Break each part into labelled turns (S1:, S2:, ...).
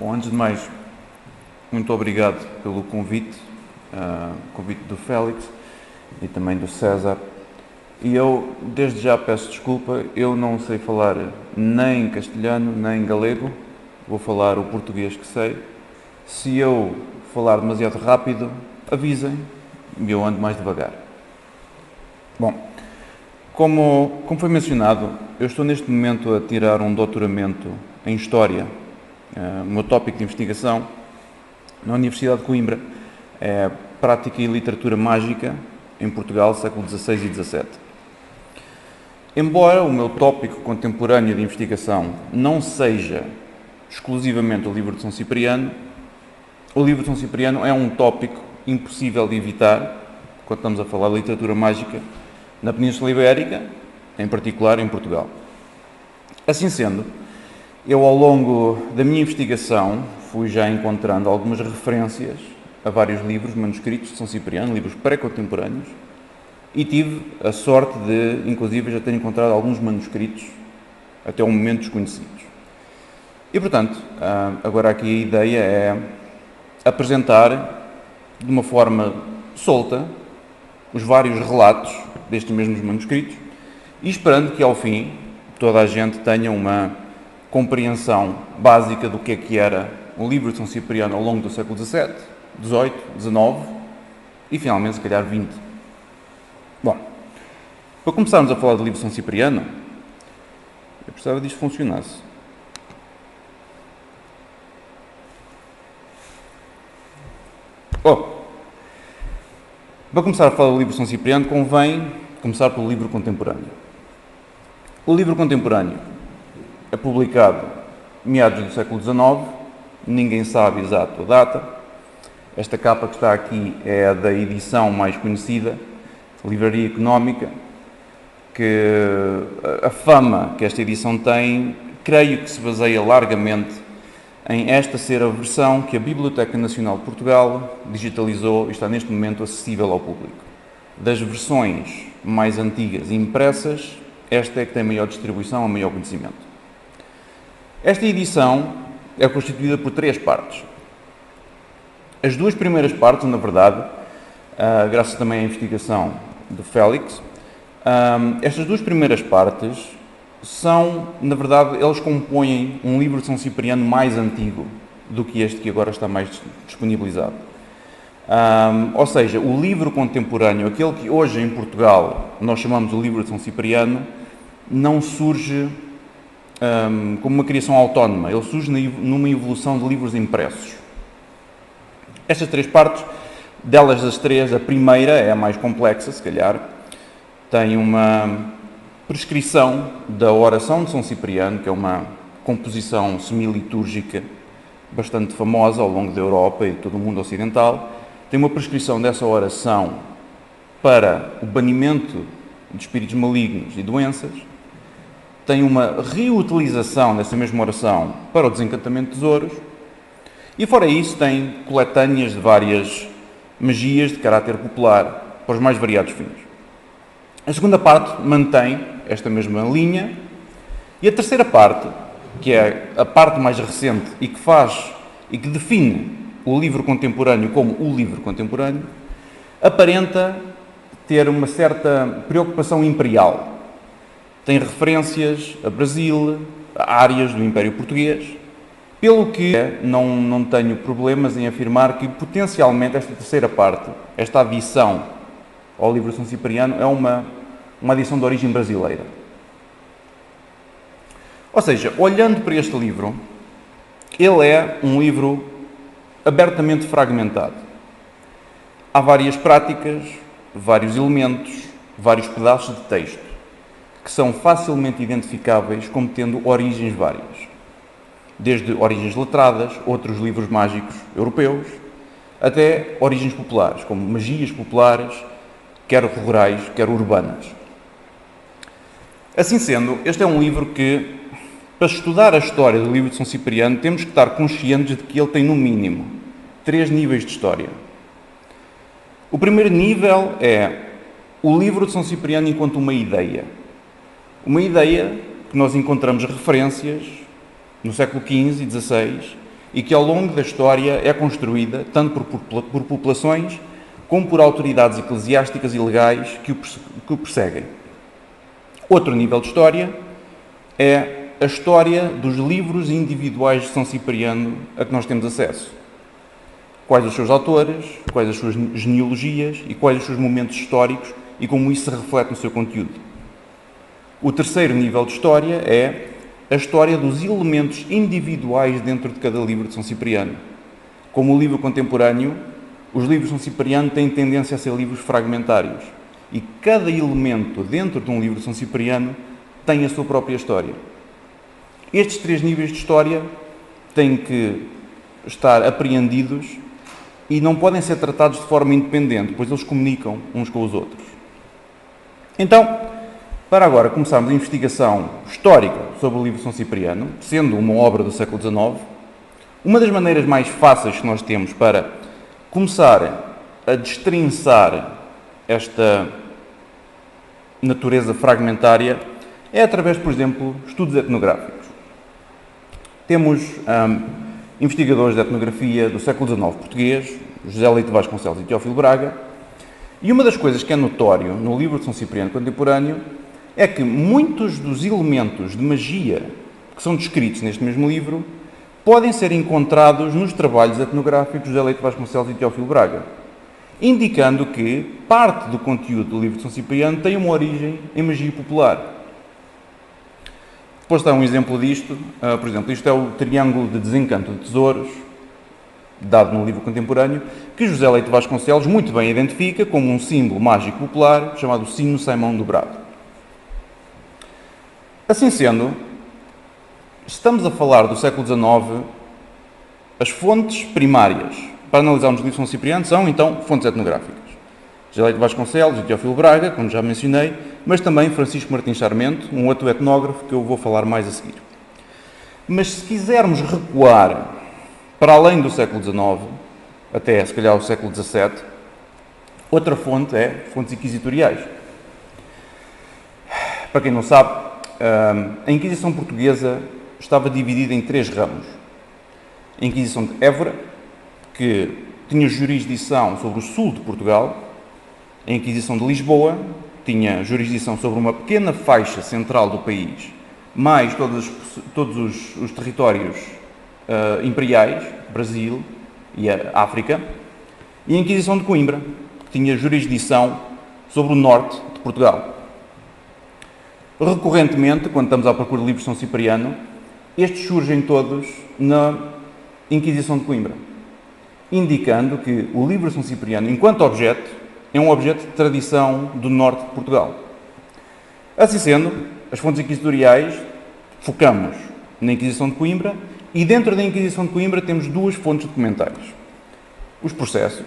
S1: Bom, antes de mais, muito obrigado pelo convite do Félix e também do César. E eu, desde já, peço desculpa, eu não sei falar nem castelhano, nem galego, vou falar o português que sei. Se eu falar demasiado rápido, avisem e eu ando mais devagar. Bom, como foi mencionado, eu estou neste momento a tirar um doutoramento em História. O meu tópico de investigação na Universidade de Coimbra é Prática e Literatura Mágica em Portugal, século XVI e XVII. Embora o meu tópico contemporâneo de investigação não seja exclusivamente o livro de São Cipriano, o livro de São Cipriano é um tópico impossível de evitar quando estamos a falar de literatura mágica na Península Ibérica, em particular em Portugal. Assim sendo, eu ao longo da minha investigação fui já encontrando algumas referências a vários livros manuscritos de São Cipriano, livros pré-contemporâneos, e tive a sorte de, inclusive, já ter encontrado alguns manuscritos até o momento desconhecidos. E, portanto, agora aqui a ideia é apresentar de uma forma solta os vários relatos destes mesmos manuscritos e esperando que, ao fim, toda a gente tenha uma compreensão básica do que era o livro de São Cipriano ao longo do século XVII, XVIII, XIX e, finalmente, se calhar, XX. Bom, para começarmos a falar do livro de São Cipriano, eu precisava disto funcionasse. Para começar a falar do livro de São Cipriano, convém começar pelo livro contemporâneo. O livro contemporâneo é publicado meados do século XIX, ninguém sabe exato a data. Esta capa que está aqui é a da edição mais conhecida, Livraria Económica, que a fama que esta edição tem, creio que se baseia largamente em esta ser a versão que a Biblioteca Nacional de Portugal digitalizou e está neste momento acessível ao público. Das versões mais antigas e impressas, esta é que tem maior distribuição, maior conhecimento. Esta edição é constituída por 3 partes. As 2 primeiras partes, na verdade, graças também à investigação do Félix, estas 2 primeiras partes são, na verdade, eles compõem um livro de São Cipriano mais antigo do que este que agora está mais disponibilizado. Ou seja, o livro contemporâneo, aquele que hoje em Portugal nós chamamos o livro de São Cipriano, não surge como uma criação autónoma, ele surge numa evolução de livros impressos. Estas 3 partes, delas as 3, a primeira é a mais complexa, se calhar, tem uma prescrição da oração de São Cipriano, que é uma composição semilitúrgica bastante famosa ao longo da Europa e de todo o mundo ocidental. Tem uma prescrição dessa oração para o banimento de espíritos malignos e doenças. Tem uma reutilização dessa mesma oração para o desencantamento de tesouros. E fora isso tem coletâneas de várias magias de caráter popular para os mais variados fins. A segunda parte mantém esta mesma linha e a terceira parte, que é a parte mais recente e que define o livro contemporâneo como o livro contemporâneo, aparenta ter uma certa preocupação imperial. Tem referências a Brasil, a áreas do Império Português, pelo que não tenho problemas em afirmar que potencialmente esta terceira parte, esta adição ao livro de São Cipriano, é uma adição de origem brasileira. Ou seja, olhando para este livro, ele é um livro abertamente fragmentado. Há várias práticas, vários elementos, vários pedaços de texto, que são facilmente identificáveis como tendo origens várias. Desde origens letradas, outros livros mágicos europeus, até origens populares, como magias populares, quer rurais, quer urbanas. Assim sendo, este é um livro que, para estudar a história do livro de São Cipriano, temos que estar conscientes de que ele tem, no mínimo, 3 níveis de história. O primeiro nível é o livro de São Cipriano enquanto uma ideia. Uma ideia que nós encontramos referências no século XV e XVI e que ao longo da história é construída tanto por populações como por autoridades eclesiásticas e legais que o perseguem. Outro nível de história é a história dos livros individuais de São Cipriano a que nós temos acesso. Quais os seus autores, quais as suas genealogias e quais os seus momentos históricos e como isso se reflete no seu conteúdo. O terceiro nível de história é a história dos elementos individuais dentro de cada livro de São Cipriano. Como o livro contemporâneo, os livros de São Cipriano têm tendência a ser livros fragmentários e cada elemento dentro de um livro de São Cipriano tem a sua própria história. Estes três níveis de história têm que estar apreendidos e não podem ser tratados de forma independente, pois eles comunicam uns com os outros. Então, para agora começarmos a investigação histórica sobre o livro de São Cipriano, sendo uma obra do século XIX, uma das maneiras mais fáceis que nós temos para começar a destrinçar esta natureza fragmentária é através, por exemplo, estudos etnográficos. Temos investigadores de etnografia do século XIX português, José Leite Vasconcelos e Teófilo Braga, e uma das coisas que é notório no livro de São Cipriano contemporâneo é que muitos dos elementos de magia que são descritos neste mesmo livro podem ser encontrados nos trabalhos etnográficos de José Leite Vasconcelos e Teófilo Braga, indicando que parte do conteúdo do livro de São Cipriano tem uma origem em magia popular. Depois está um exemplo disto, por exemplo, isto é o triângulo de desencanto de tesouros, dado no livro contemporâneo, que José Leite Vasconcelos muito bem identifica como um símbolo mágico popular chamado Sino Saimão Dobrado. Assim sendo, estamos a falar do século XIX, as fontes primárias para analisarmos o livro de São Cipriano são, então, fontes etnográficas. José Leite Vasconcelos e Teófilo Braga, como já mencionei, mas também Francisco Martins Sarmento, um outro etnógrafo que eu vou falar mais a seguir. Mas se quisermos recuar para além do século XIX, até se calhar o século XVII, outra fonte é fontes inquisitoriais. Para quem não sabe, a Inquisição portuguesa estava dividida em três ramos. A Inquisição de Évora, que tinha jurisdição sobre o sul de Portugal. A Inquisição de Lisboa tinha jurisdição sobre uma pequena faixa central do país, mais todos os territórios imperiais, Brasil e a África. E a Inquisição de Coimbra, que tinha jurisdição sobre o norte de Portugal. Recorrentemente, quando estamos à procura de livros de São Cipriano, estes surgem todos na Inquisição de Coimbra, indicando que o livro de São Cipriano, enquanto objeto, é um objeto de tradição do norte de Portugal. Assim sendo, as fontes inquisitoriais focamos na Inquisição de Coimbra e dentro da Inquisição de Coimbra temos duas fontes documentais. Os processos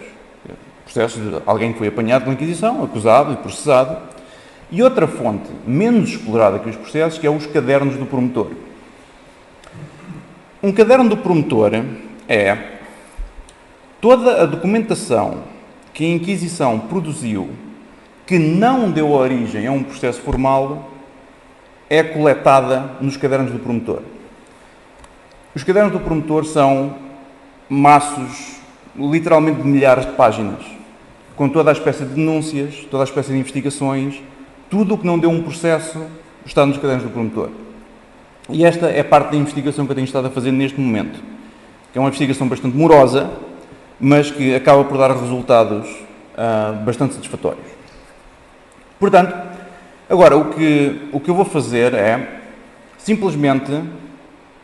S1: de alguém que foi apanhado pela Inquisição, acusado e processado, e outra fonte menos explorada que os processos, que é os cadernos do promotor. Um caderno do promotor é toda a documentação que a Inquisição produziu que não deu origem a um processo formal é coletada nos cadernos do promotor. Os cadernos do promotor são maços, literalmente de milhares de páginas, com toda a espécie de denúncias, toda a espécie de investigações, tudo o que não deu um processo está nos cadernos do promotor. E esta é parte da investigação que eu tenho estado a fazer neste momento, que é uma investigação bastante morosa, mas que acaba por dar resultados bastante satisfatórios. Portanto, agora o que eu vou fazer é simplesmente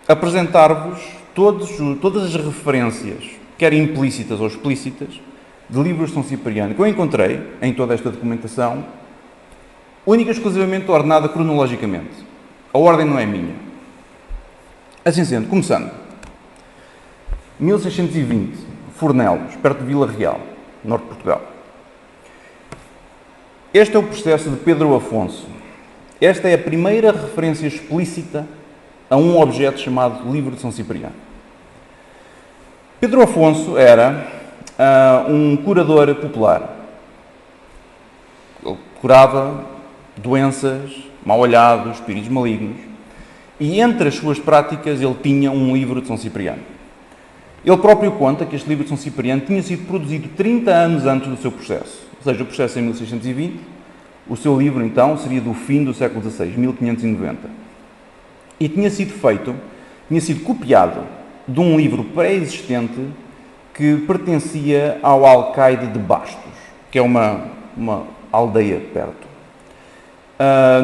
S1: apresentar-vos todas as referências, quer implícitas ou explícitas, de livros de São Cipriano que eu encontrei em toda esta documentação, única e exclusivamente ordenada cronologicamente. A ordem não é minha. Assim sendo, começando. 1620, Fornelos, perto de Vila Real, norte de Portugal. Este é o processo de Pedro Afonso. Esta é a primeira referência explícita a um objeto chamado Livro de São Cipriano. Pedro Afonso era um curador popular. Ele curava doenças, mal-olhados, espíritos malignos, e entre as suas práticas ele tinha um livro de São Cipriano. Ele próprio conta que este livro de São Cipriano tinha sido produzido 30 anos antes do seu processo, ou seja, o processo em 1620, o seu livro, então, seria do fim do século XVI, 1590. E tinha sido copiado de um livro pré-existente que pertencia ao alcaide de Bastos, que é uma aldeia perto.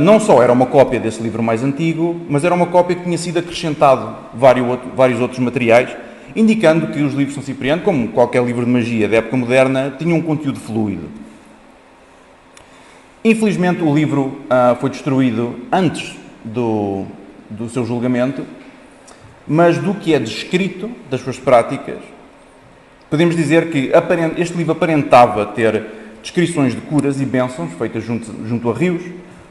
S1: Não só era uma cópia desse livro mais antigo, mas era uma cópia que tinha sido acrescentado vários outros materiais, indicando que os livros de São Cipriano, como qualquer livro de magia da época moderna, tinham um conteúdo fluido. Infelizmente, o livro foi destruído antes do seu julgamento, mas do que é descrito das suas práticas, podemos dizer que este livro aparentava ter descrições de curas e bênçãos feitas junto a rios,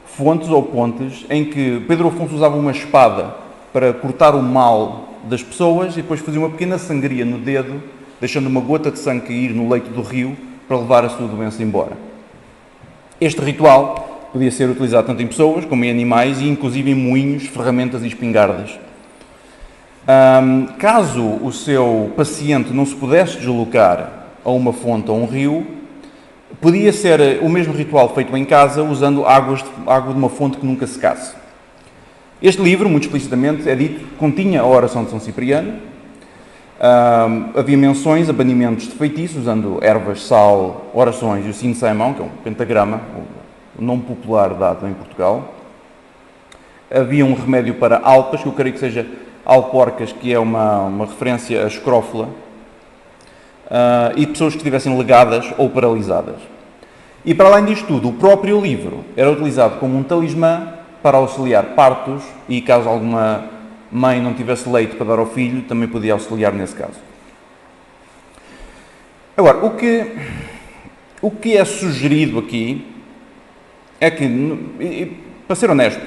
S1: fontes ou pontes, em que Pedro Afonso usava uma espada para cortar o mal das pessoas e depois fazia uma pequena sangria no dedo, deixando uma gota de sangue cair no leito do rio para levar a sua doença embora. Este ritual podia ser utilizado tanto em pessoas como em animais e inclusive em moinhos, ferramentas e espingardas. Caso o seu paciente não se pudesse deslocar a uma fonte ou a um rio, podia ser o mesmo ritual feito em casa usando água de uma fonte que nunca secasse. Este livro, muito explicitamente, é dito, continha a oração de São Cipriano. Havia menções a banimentos de feitiços, usando ervas, sal, orações e o sino de Saimão, que é um pentagrama, o nome popular dado em Portugal. Havia um remédio para alpas, que eu creio que seja alporcas, que é uma referência à escrófula, e pessoas que estivessem legadas ou paralisadas. E para além disto tudo, o próprio livro era utilizado como um talismã para auxiliar partos e caso alguma mãe não tivesse leite para dar ao filho, também podia auxiliar nesse caso. Agora, o que é sugerido aqui é que, para ser honesto,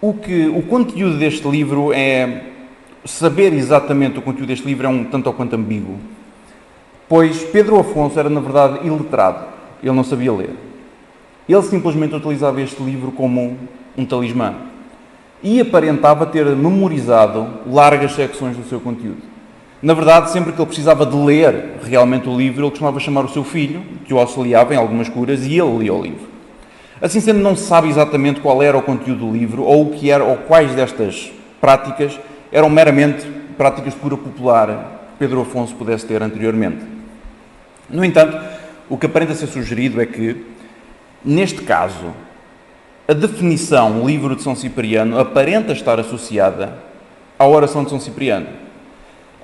S1: o conteúdo deste livro saber exatamente o conteúdo deste livro é um tanto ou quanto ambíguo, pois Pedro Afonso era, na verdade, iletrado. Ele não sabia ler. Ele simplesmente utilizava este livro como um talismã e aparentava ter memorizado largas secções do seu conteúdo. Na verdade, sempre que ele precisava de ler realmente o livro, ele costumava chamar o seu filho, que o auxiliava em algumas curas, e ele lia o livro. Assim sendo, não se sabe exatamente qual era o conteúdo do livro ou o que era, ou quais destas práticas eram meramente práticas de cura popular que Pedro Afonso pudesse ter anteriormente. No entanto, o que aparenta ser sugerido é que, neste caso, a definição livro de São Cipriano aparenta estar associada à oração de São Cipriano.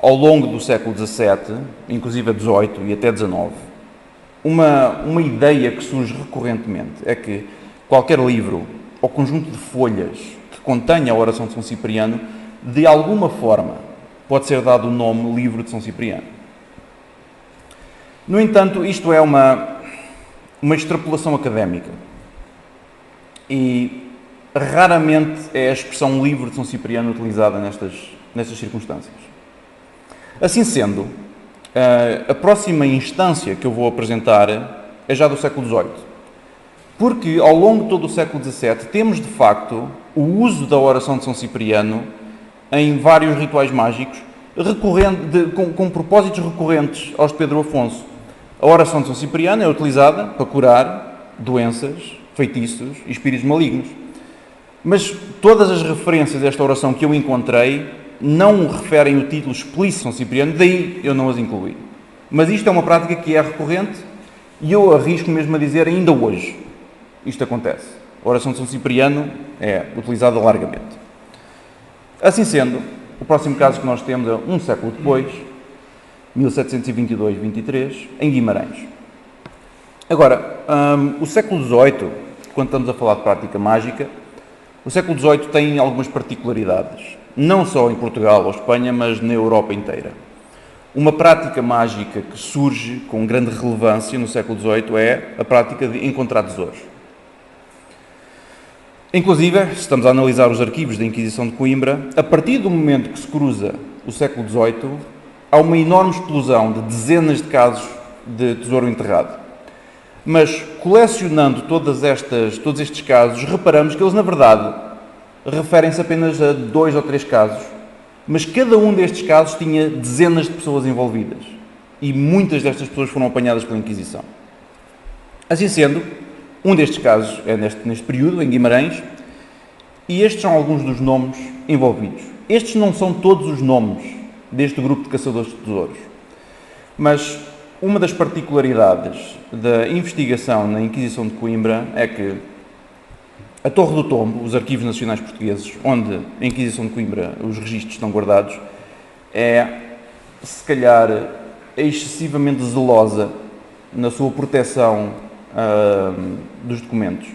S1: Ao longo do século XVII, inclusive a XVIII e até XIX, uma ideia que surge recorrentemente é que qualquer livro ou conjunto de folhas que contenha a oração de São Cipriano, de alguma forma, pode ser dado o nome livro de São Cipriano. No entanto, isto é uma extrapolação académica e raramente é a expressão livro de São Cipriano utilizada nestas circunstâncias. Assim sendo, a próxima instância que eu vou apresentar é já do século XVIII, porque ao longo de todo o século XVII temos de facto o uso da oração de São Cipriano em vários rituais mágicos com propósitos recorrentes aos de Pedro Afonso. A oração de São Cipriano é utilizada para curar doenças, feitiços e espíritos malignos. Mas todas as referências desta oração que eu encontrei não referem o título explícito de São Cipriano, daí eu não as incluí. Mas isto é uma prática que é recorrente e eu arrisco mesmo a dizer ainda hoje. Isto acontece. A oração de São Cipriano é utilizada largamente. Assim sendo, o próximo caso que nós temos é um século depois, 1722-23, em Guimarães. Agora, o século XVIII, quando estamos a falar de prática mágica, o século XVIII tem algumas particularidades, não só em Portugal ou Espanha, mas na Europa inteira. Uma prática mágica que surge com grande relevância no século XVIII é a prática de encontrar tesouros. Inclusive, se estamos a analisar os arquivos da Inquisição de Coimbra, a partir do momento que se cruza o século XVIII, há uma enorme explosão de dezenas de casos de tesouro enterrado. Mas, colecionando todos estes casos, reparamos que eles, na verdade, referem-se apenas a 2 ou 3 casos Mas cada um destes casos tinha dezenas de pessoas envolvidas. E muitas destas pessoas foram apanhadas pela Inquisição. Assim sendo, um destes casos é neste período, em Guimarães, e estes são alguns dos nomes envolvidos. Estes não são todos os nomes deste grupo de caçadores de tesouros, mas uma das particularidades da investigação na Inquisição de Coimbra é que a Torre do Tombo, os Arquivos Nacionais Portugueses, onde a Inquisição de Coimbra, os registros estão guardados, é, se calhar, excessivamente zelosa na sua proteção dos documentos.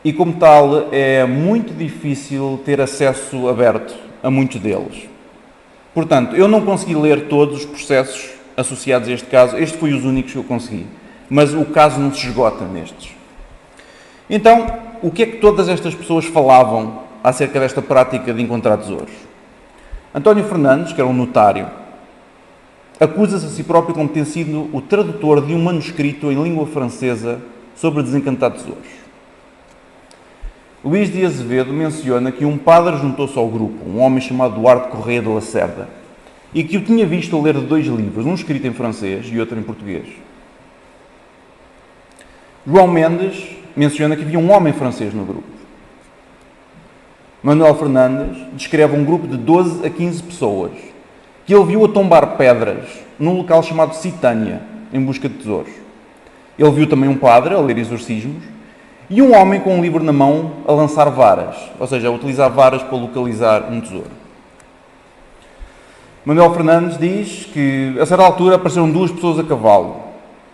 S1: E, como tal, é muito difícil ter acesso aberto a muitos deles. Portanto, eu não consegui ler todos os processos associados a este caso. Este foi os únicos que eu consegui. Mas o caso não se esgota nestes. Então, o que é que todas estas pessoas falavam acerca desta prática de encontrar tesouros? António Fernandes, que era um notário, acusa-se a si próprio como ter sido o tradutor de um manuscrito em língua francesa sobre desencantar tesouros. Luís de Azevedo menciona que um padre juntou-se ao grupo, um homem chamado Duarte Correia de Lacerda, e que o tinha visto ler 2 livros, um escrito em francês e outro em português. João Mendes menciona que havia um homem francês no grupo. Manuel Fernandes descreve um grupo de 12 a 15 pessoas que ele viu a tombar pedras num local chamado Citânia, em busca de tesouros. Ele viu também um padre a ler exorcismos e um homem com um livro na mão a lançar varas, ou seja, a utilizar varas para localizar um tesouro. Manuel Fernandes diz que, a certa altura, apareceram 2 pessoas a cavalo.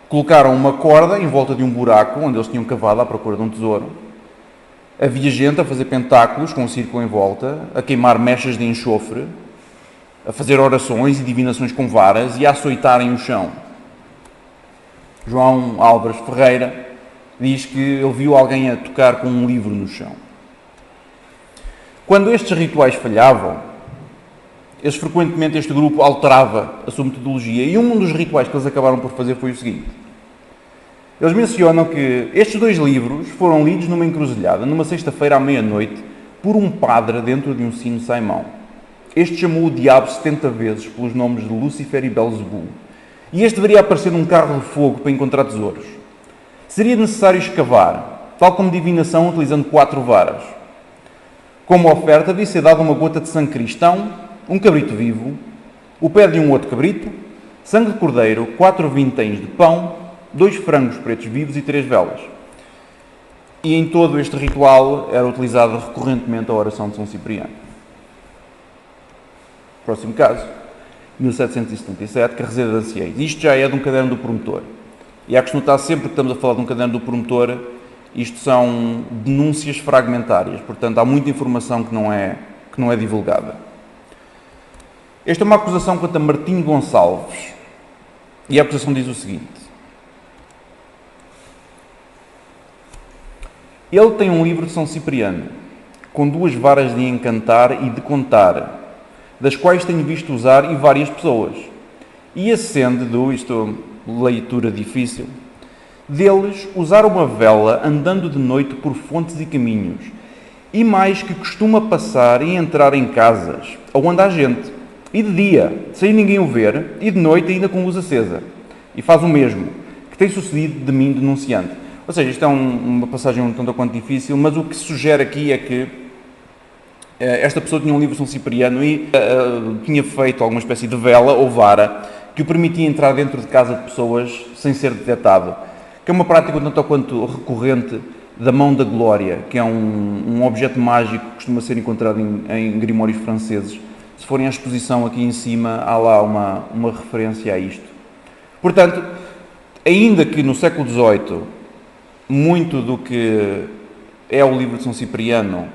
S1: Colocaram uma corda em volta de um buraco onde eles tinham cavado à procura de um tesouro. Havia gente a fazer pentáculos com um círculo em volta, a queimar mechas de enxofre, a fazer orações e divinações com varas e a açoitarem o chão. João Álvares Ferreira diz que ele viu alguém a tocar com um livro no chão. Quando estes rituais falhavam, frequentemente este grupo alterava a sua metodologia e um dos rituais que eles acabaram por fazer foi o seguinte. Eles mencionam que estes 2 livros foram lidos numa encruzilhada, numa sexta-feira à meia-noite, por um padre dentro de um sino saimão. Este chamou o diabo 70 vezes pelos nomes de Lúcifer e Belzebu, e este deveria aparecer num carro de fogo para encontrar tesouros. Seria necessário escavar, tal como divinação, utilizando 4 varas. Como oferta, devia ser dada uma gota de sangue cristão, um cabrito vivo, o pé de um outro cabrito, sangue de cordeiro, 4 vinténs de pão, 2 frangos pretos vivos e 3 velas. E em todo este ritual era utilizada recorrentemente a oração de São Cipriano. Próximo caso, 1777, Carrezeira de Anciães. Isto já é de um caderno do promotor. E há que se notar sempre que estamos a falar de um caderno do promotor, isto são denúncias fragmentárias, portanto há muita informação que não é divulgada. Esta é uma acusação contra Martinho Gonçalves. E a acusação diz o seguinte. Ele tem um livro de São Cipriano, com 2 varas de encantar e de contar, das quais tenho visto usar e várias pessoas. E acende isto, leitura difícil, deles usar uma vela andando de noite por fontes e caminhos, e mais que costuma passar e entrar em casas, onde há gente, e de dia, sem ninguém o ver, e de noite ainda com luz acesa. E faz o mesmo, que tem sucedido de mim denunciante. Ou seja, isto é uma passagem um tanto quanto difícil, mas o que se sugere aqui é que esta pessoa tinha um livro de São Cipriano e tinha feito alguma espécie de vela ou vara que o permitia entrar dentro de casa de pessoas sem ser detectado. Que é uma prática um tanto quanto recorrente da mão da glória, que é um objeto mágico que costuma ser encontrado em grimórios franceses. Se forem à exposição aqui em cima, há lá uma referência a isto. Portanto, ainda que no século XVIII, muito do que é o livro de São Cipriano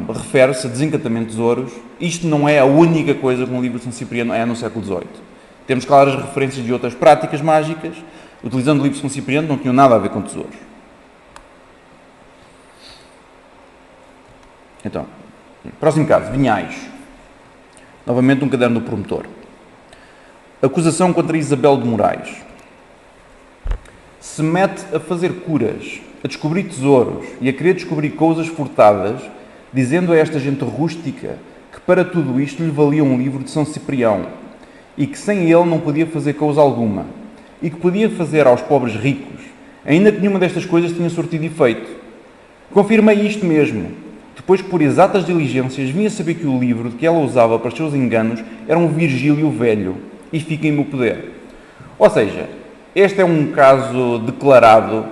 S1: refere-se a desencantamento de tesouros, isto não é a única coisa que um livro de São Cipriano é no século XVIII. Temos claras referências de outras práticas mágicas, utilizando o livro de São Cipriano, não tinham nada a ver com tesouros. Então, próximo caso, Vinhais. Novamente um caderno do promotor. Acusação contra Isabel de Moraes. Se mete a fazer curas, a descobrir tesouros e a querer descobrir coisas furtadas, dizendo a esta gente rústica que para tudo isto lhe valia um livro de São Ciprião, e que sem ele não podia fazer cousa alguma, e que podia fazer aos pobres ricos, ainda que nenhuma destas coisas tinha surtido efeito. Confirmei isto mesmo, depois que por exatas diligências vim a saber que o livro de que ela usava para os seus enganos era um Virgílio velho, e fica em meu poder. Ou seja, este é um caso declarado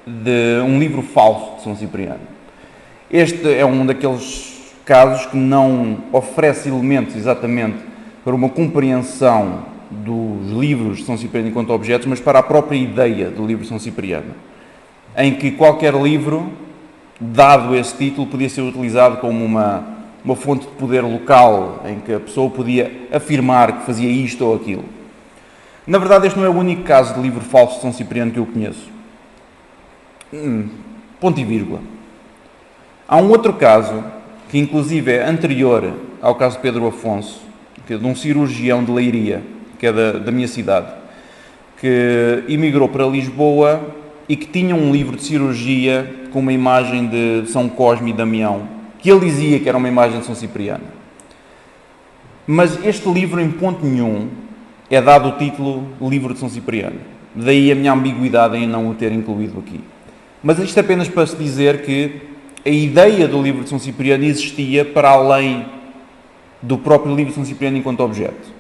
S1: de um livro falso de São Cipriano. Este é um daqueles casos que não oferece elementos exatamente para uma compreensão dos livros de São Cipriano enquanto objetos, mas para a própria ideia do livro de São Cipriano, em que qualquer livro, dado esse título, podia ser utilizado como uma fonte de poder local, em que a pessoa podia afirmar que fazia isto ou aquilo. Na verdade, este não é o único caso de livro falso de São Cipriano que eu conheço. Ponto e vírgula. Há um outro caso, que inclusive é anterior ao caso de Pedro Afonso, que é de um cirurgião de Leiria, que é da minha cidade, que emigrou para Lisboa e que tinha um livro de cirurgia com uma imagem de São Cosme e Damião, que ele dizia que era uma imagem de São Cipriano. Mas este livro, em ponto nenhum, é dado o título Livro de São Cipriano. Daí a minha ambiguidade em não o ter incluído aqui. Mas isto é apenas para se dizer que a ideia do Livro de São Cipriano existia para além do próprio Livro de São Cipriano enquanto objeto.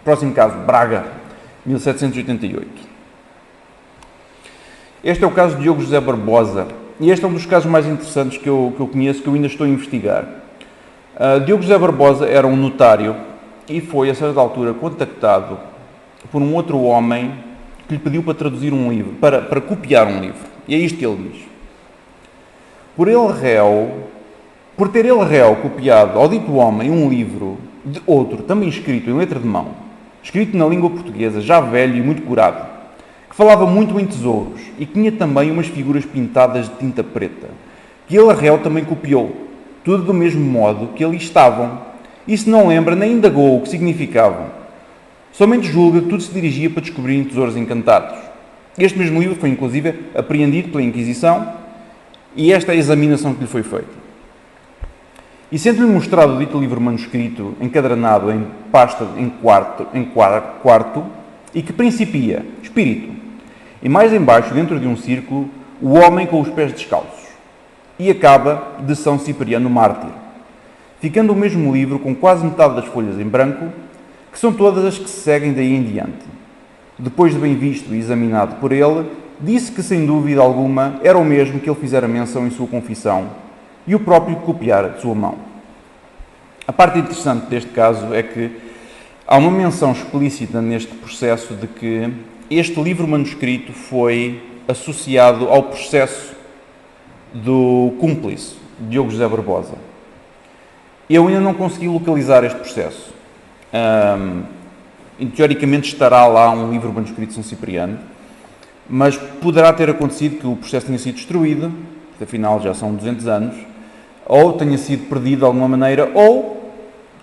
S1: Próximo caso, Braga, 1788. Este é o caso de Diogo José Barbosa, e este é um dos casos mais interessantes que eu conheço, que eu ainda estou a investigar. Diogo José Barbosa era um notário e foi, a certa altura, contactado por um outro homem que lhe pediu para traduzir um livro, para copiar um livro. E é isto que ele diz. Por ter ele réu copiado ao dito homem um livro de outro, também escrito em letra de mão, escrito na língua portuguesa, já velho e muito curado, que falava muito em tesouros e que tinha também umas figuras pintadas de tinta preta, que ele réu também copiou, tudo do mesmo modo que ali estavam, e se não lembra nem indagou o que significavam. Somente julga que tudo se dirigia para descobrirem tesouros encantados. Este mesmo livro foi, inclusive, apreendido pela Inquisição, e esta é a examinação que lhe foi feita. E sendo-lhe mostrado o dito livro manuscrito, encadernado em pasta em quarto, e que principia, espírito, e mais embaixo, dentro de um círculo, o homem com os pés descalços, e acaba de São Cipriano Mártir, ficando o mesmo livro com quase metade das folhas em branco, que são todas as que se seguem daí em diante. Depois de bem visto e examinado por ele, disse que, sem dúvida alguma, era o mesmo que ele fizera menção em sua confissão, e o próprio copiara de sua mão. A parte interessante deste caso é que há uma menção explícita neste processo de que este livro manuscrito foi associado ao processo do cúmplice, Diogo José Barbosa. Eu ainda não consegui localizar este processo. Teoricamente estará lá um livro manuscrito de São Cipriano, mas poderá ter acontecido que o processo tenha sido destruído, afinal já são 200 anos, ou tenha sido perdido de alguma maneira, ou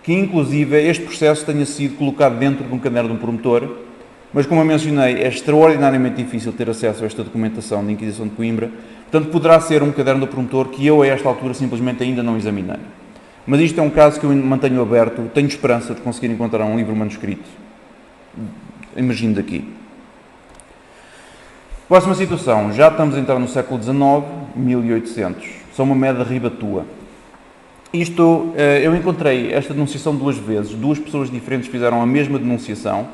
S1: que inclusive este processo tenha sido colocado dentro de um caderno de um promotor, mas como eu mencionei, é extraordinariamente difícil ter acesso a esta documentação da Inquisição de Coimbra, portanto poderá ser um caderno do promotor que eu a esta altura simplesmente ainda não examinei. Mas isto é um caso que eu mantenho aberto, tenho esperança de conseguir encontrar um livro manuscrito, emergindo daqui. Próxima situação, já estamos a entrar no século XIX, 1800, São Mamede de Ribatua. Isto, eu encontrei esta denunciação duas vezes, duas pessoas diferentes fizeram a mesma denunciação,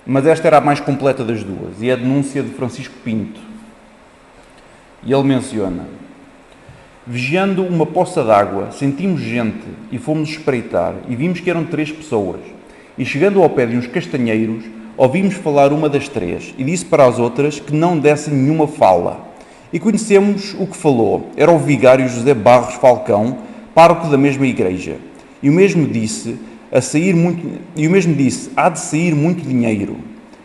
S1: mas esta era a mais completa das duas, e é a denúncia de Francisco Pinto. E ele menciona: vigiando uma poça d'água, sentimos gente e fomos espreitar, e vimos que eram 3 pessoas, e chegando ao pé de uns castanheiros, ouvimos falar uma das 3, e disse para as outras que não dessem nenhuma fala. E conhecemos o que falou, era o vigário José Barros Falcão, pároco da mesma igreja. E o mesmo disse, há de sair muito dinheiro.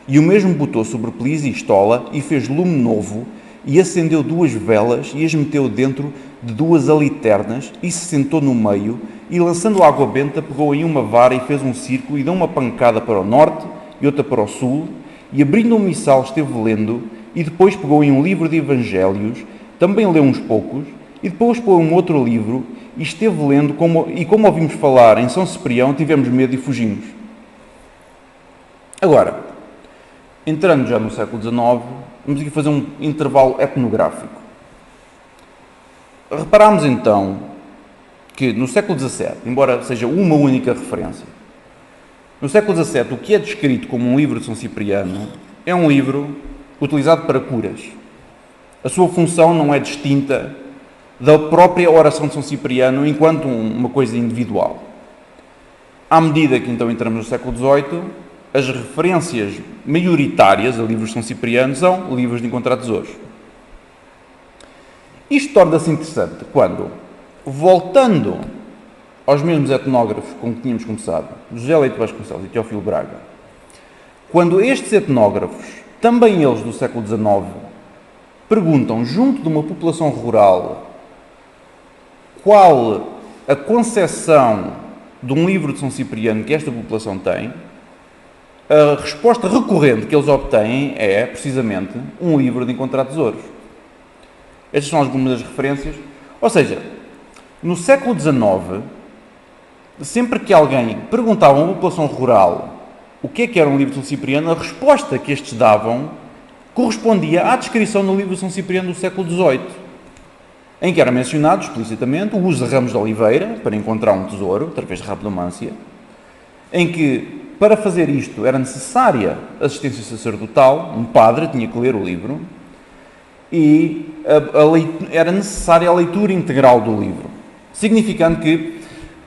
S1: E o mesmo botou sobre peliz e estola, e fez lume novo, e acendeu 2 velas, e as meteu dentro de 2 aliternas, e se sentou no meio, e lançando água benta, pegou em uma vara e fez um círculo, e deu uma pancada para o norte, e outra para o sul, e abrindo um missal esteve lendo, e depois pegou em um livro de evangelhos, também leu uns poucos, e depois pôs um outro livro e esteve lendo, e como ouvimos falar em São Ciprião, tivemos medo e fugimos. Agora, entrando já no século XIX, vamos aqui fazer um intervalo etnográfico. Reparámos então que no século XVII, embora seja uma única referência, no século XVII o que é descrito como um livro de São Cipriano é um livro utilizado para curas. A sua função não é distinta da própria oração de São Cipriano enquanto uma coisa individual. À medida que então entramos no século XVIII, as referências maioritárias a livros de São Cipriano são livros de encontrar tesouros. Isto torna-se interessante quando, voltando aos mesmos etnógrafos com que tínhamos começado, José Leite Vasconcelos e Teófilo Braga, quando estes etnógrafos, também eles do século XIX, perguntam junto de uma população rural qual a concepção de um livro de São Cipriano que esta população tem, a resposta recorrente que eles obtêm é, precisamente, um livro de encontrar tesouros. Estas são algumas das referências. Ou seja, no século XIX, sempre que alguém perguntava a uma população rural o que era um livro de São Cipriano, a resposta que estes davam correspondia à descrição no livro de São Cipriano do século XVIII, em que era mencionado explicitamente o uso de ramos de oliveira para encontrar um tesouro, através de rapodomância, em que, para fazer isto, era necessária assistência sacerdotal, um padre tinha que ler o livro, e era necessária a leitura integral do livro, significando que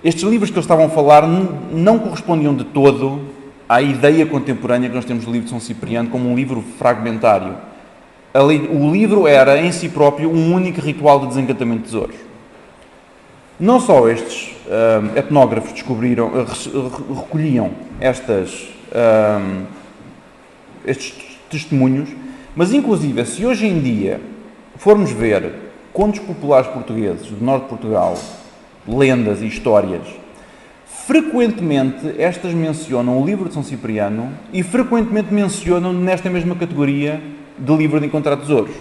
S1: estes livros que eles estavam a falar não correspondiam de todo à ideia contemporânea que nós temos do livro de São Cipriano como um livro fragmentário. O livro era, em si próprio, um único ritual de desencantamento de tesouros. Não só estes etnógrafos recolhiam estes testemunhos, mas, inclusive, se hoje em dia formos ver contos populares portugueses do norte de Portugal, lendas e histórias, frequentemente estas mencionam o livro de São Cipriano e frequentemente mencionam nesta mesma categoria de livro de encontrar tesouros.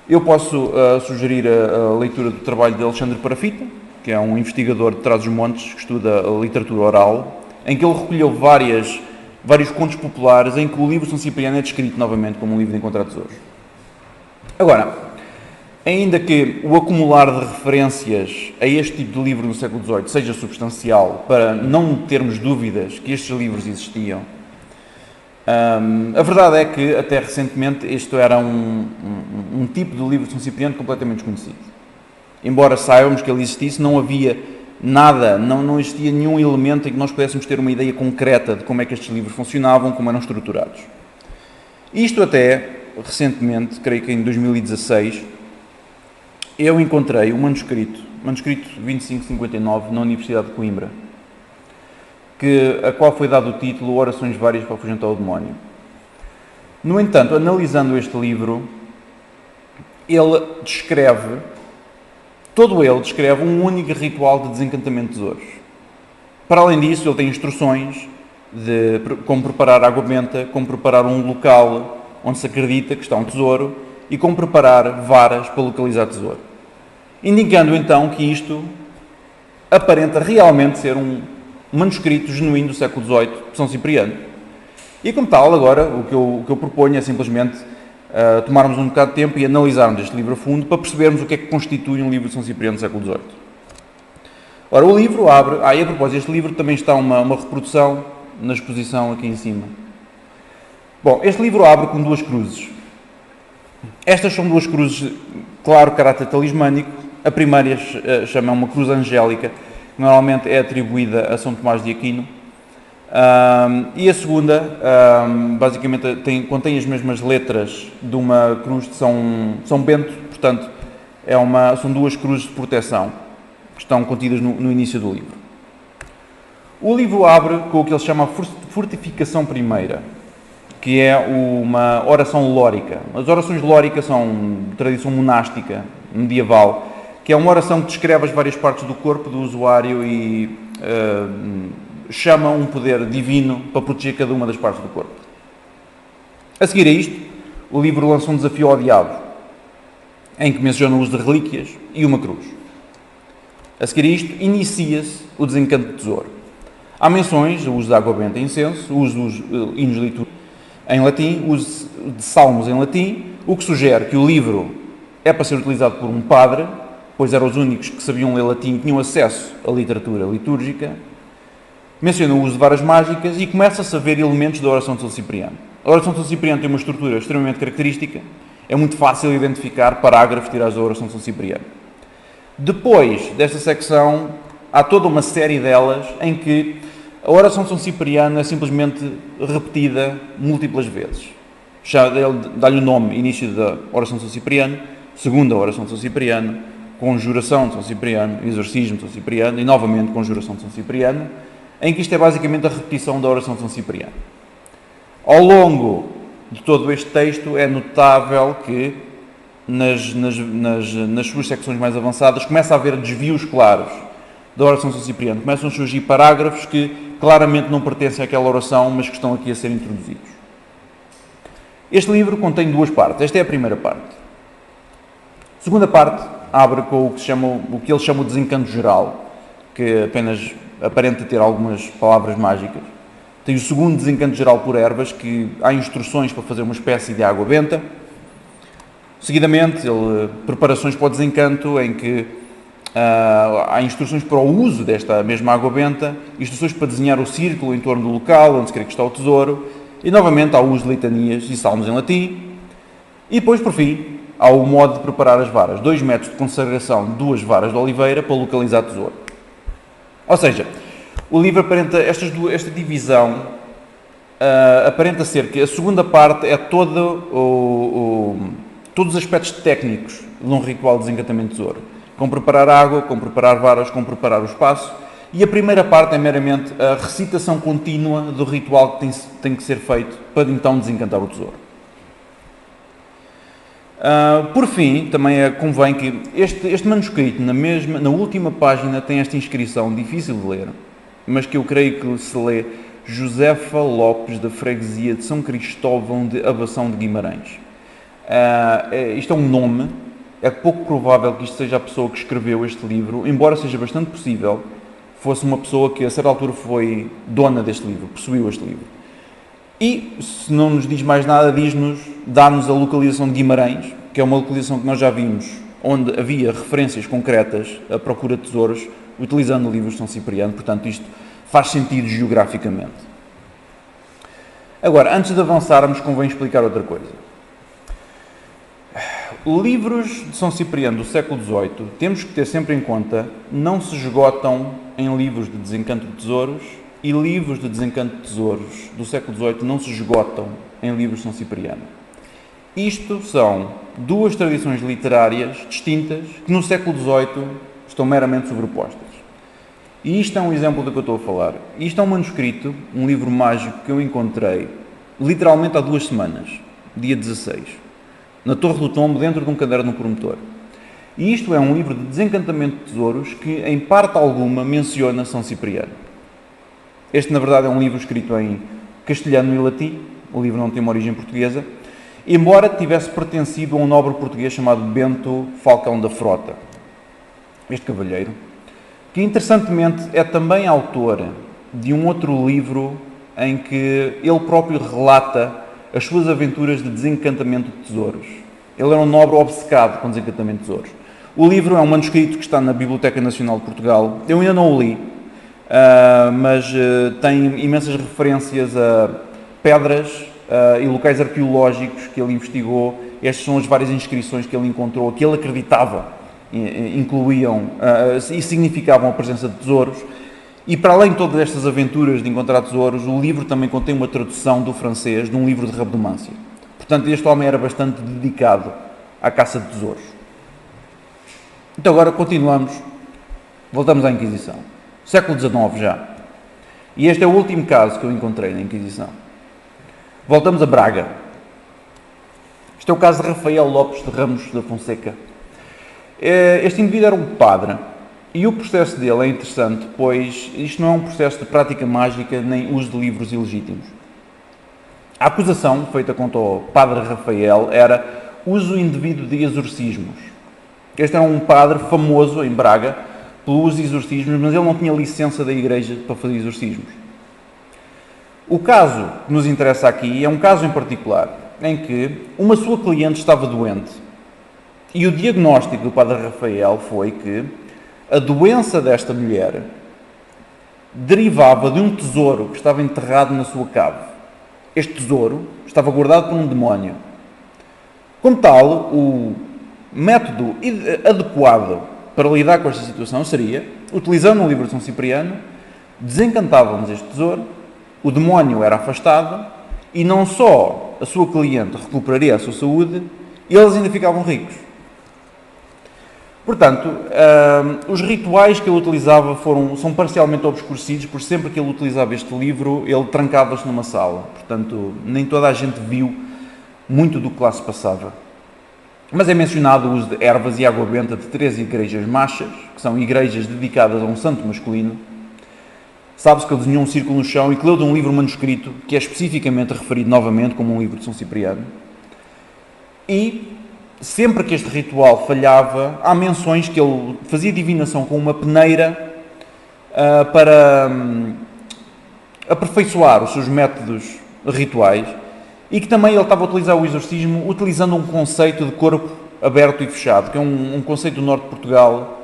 S1: Eu posso sugerir a leitura do trabalho de Alexandre Parafita, que é um investigador de Trás-os-Montes que estuda a literatura oral, em que ele recolheu vários contos populares em que o livro de São Cipriano é descrito novamente como um livro de encontrar tesouros. Agora, ainda que o acumular de referências a este tipo de livro no século XVIII seja substancial para não termos dúvidas que estes livros existiam, a verdade é que, até recentemente, isto era um tipo de livro de São Cipriano completamente desconhecido. Embora saibamos que ele existisse, não havia nada, não existia nenhum elemento em que nós pudéssemos ter uma ideia concreta de como é que estes livros funcionavam, como eram estruturados. Isto até, recentemente, creio que em 2016, eu encontrei um manuscrito 2559, na Universidade de Coimbra, a qual foi dado o título Orações Várias para Afugentar o Demónio. No entanto, analisando este livro, todo ele descreve um único ritual de desencantamento de tesouros. Para além disso, ele tem instruções de como preparar água benta, como preparar um local onde se acredita que está um tesouro e como preparar varas para localizar tesouro. Indicando então que isto aparenta realmente ser um manuscrito genuíno do século XVIII de São Cipriano. E como tal, agora, o que eu proponho é simplesmente tomarmos um bocado de tempo e analisarmos este livro a fundo para percebermos o que é que constitui um livro de São Cipriano do século XVIII. Ora, o livro abre... e a propósito, este livro também está uma reprodução na exposição aqui em cima. Bom, este livro abre com duas cruzes. Estas são duas cruzes, claro, caráter talismânico. A primeira chama uma cruz angélica, que normalmente é atribuída a São Tomás de Aquino. E a segunda, basicamente, contém as mesmas letras de uma cruz de São Bento, portanto, são duas cruzes de proteção que estão contidas no início do livro. O livro abre com o que ele chama a fortificação primeira, que é uma oração lórica. As orações lóricas são de tradição monástica, medieval, que é uma oração que descreve as várias partes do corpo do usuário e chama um poder divino para proteger cada uma das partes do corpo. A seguir a isto, o livro lança um desafio ao diabo. em que menciona o uso de relíquias e uma cruz. A seguir a isto, inicia-se o desencanto do tesouro. Há menções do uso de água benta e incenso, o uso dos hinos litúrgicos em latim, o uso de salmos em latim, o que sugere que o livro é para ser utilizado por um padre, pois eram os únicos que sabiam ler latim e tinham acesso à literatura litúrgica. Menciona o uso de varas mágicas e começa-se a ver elementos da oração de São Cipriano. A oração de São Cipriano tem uma estrutura extremamente característica, é muito fácil identificar parágrafos tirados da oração de São Cipriano. Depois desta secção, há toda uma série delas em que a oração de São Cipriano é simplesmente repetida múltiplas vezes. Ele dá-lhe o nome, início da oração de São Cipriano, segunda oração de São Cipriano, conjuração de São Cipriano, exorcismo de São Cipriano e novamente conjuração de São Cipriano, em que isto é basicamente a repetição da oração de São Cipriano. Ao longo de todo este texto é notável que nas suas secções mais avançadas começa a haver desvios claros da oração de São Cipriano. Começam a surgir parágrafos que claramente não pertencem àquela oração, mas que estão aqui a ser introduzidos. Este livro contém duas partes. Esta é a primeira parte. A segunda parte abre com o que ele chama o desencanto geral, que apenas aparenta ter algumas palavras mágicas. Tem o segundo desencanto geral por ervas, que há instruções para fazer uma espécie de água benta. Seguidamente, preparações para o desencanto, em que há instruções para o uso desta mesma água benta, instruções para desenhar o círculo em torno do local onde se crê que está o tesouro, e novamente há o uso de litanias e salmos em latim. E depois, por fim, há o modo de preparar as varas. 2 métodos de consagração de 2 varas de oliveira para localizar tesouro. Ou seja, o livro aparenta, esta divisão aparenta ser que a segunda parte é todos os aspectos técnicos de um ritual de desencantamento de tesouro. Como preparar água, como preparar varas, como preparar o espaço. E a primeira parte é meramente a recitação contínua do ritual que tem que ser feito para então desencantar o tesouro. Por fim, também convém que este manuscrito, na última página, tem esta inscrição difícil de ler, mas que eu creio que se lê: Josefa Lopes, da freguesia de São Cristóvão de Abação de Guimarães. Isto é um nome, é pouco provável que isto seja a pessoa que escreveu este livro, embora seja bastante possível, fosse uma pessoa que a certa altura foi dona deste livro, possuiu este livro. E, se não nos diz mais nada, dá-nos a localização de Guimarães, que é uma localização que nós já vimos, onde havia referências concretas à procura de tesouros, utilizando o livro de São Cipriano, portanto isto faz sentido geograficamente. Agora, antes de avançarmos, convém explicar outra coisa. Livros de São Cipriano do século XVIII, temos que ter sempre em conta, não se esgotam em livros de desencanto de tesouros, e livros de desencanto de tesouros do século XVIII não se esgotam em livros de São Cipriano. Isto são duas tradições literárias distintas que no século XVIII estão meramente sobrepostas. E isto é um exemplo do que eu estou a falar. Isto é um manuscrito, um livro mágico que eu encontrei literalmente há 2 semanas, dia 16, na Torre do Tombo, dentro de um caderno do promotor. E isto é um livro de desencantamento de tesouros que, em parte alguma, menciona São Cipriano. Este, na verdade, é um livro escrito em castelhano e latim. O livro não tem uma origem portuguesa, embora tivesse pertencido a um nobre português chamado Bento Falcão da Frota. Este cavalheiro, que interessantemente é também autor de um outro livro em que ele próprio relata as suas aventuras de desencantamento de tesouros. Ele era um nobre obcecado com desencantamento de tesouros. O livro é um manuscrito que está na Biblioteca Nacional de Portugal. Eu ainda não o li, mas tem imensas referências a pedras e locais arqueológicos que ele investigou. Estas são as várias inscrições que ele encontrou, que ele acreditava incluíam e significavam a presença de tesouros. E para além de todas estas aventuras de encontrar tesouros, o livro também contém uma tradução do francês de um livro de rabdomância. Portanto, este homem era bastante dedicado à caça de tesouros. Então agora continuamos, voltamos à Inquisição. Século XIX já. E este é o último caso que eu encontrei na Inquisição. Voltamos a Braga. Este é o caso de Rafael Lopes de Ramos da Fonseca. Este indivíduo era um padre. E o processo dele é interessante, pois isto não é um processo de prática mágica nem uso de livros ilegítimos. A acusação feita contra o padre Rafael era uso indevido de exorcismos. Este era um padre famoso em Braga pelos exorcismos, mas ele não tinha licença da igreja para fazer exorcismos. O caso que nos interessa aqui é um caso em particular, em que uma sua cliente estava doente e o diagnóstico do padre Rafael foi que a doença desta mulher derivava de um tesouro que estava enterrado na sua cave. Este tesouro estava guardado por um demónio. Como tal, o método adequado para lidar com esta situação seria, utilizando o livro de São Cipriano, desencantávamos este tesouro, o demónio era afastado e não só a sua cliente recuperaria a sua saúde, eles ainda ficavam ricos. Portanto, os rituais que ele utilizava são parcialmente obscurecidos, por sempre que ele utilizava este livro, ele trancava-se numa sala. Portanto, nem toda a gente viu muito do que lá se passava. Mas é mencionado o uso de ervas e água benta de 3 igrejas machas, que são igrejas dedicadas a um santo masculino. Sabe-se que ele desenhou um círculo no chão e que leu de um livro manuscrito, que é especificamente referido novamente como um livro de São Cipriano. E sempre que este ritual falhava, há menções que ele fazia divinação com uma peneira para aperfeiçoar os seus métodos rituais e que também ele estava a utilizar o exorcismo utilizando um conceito de corpo aberto e fechado, que é um conceito do norte de Portugal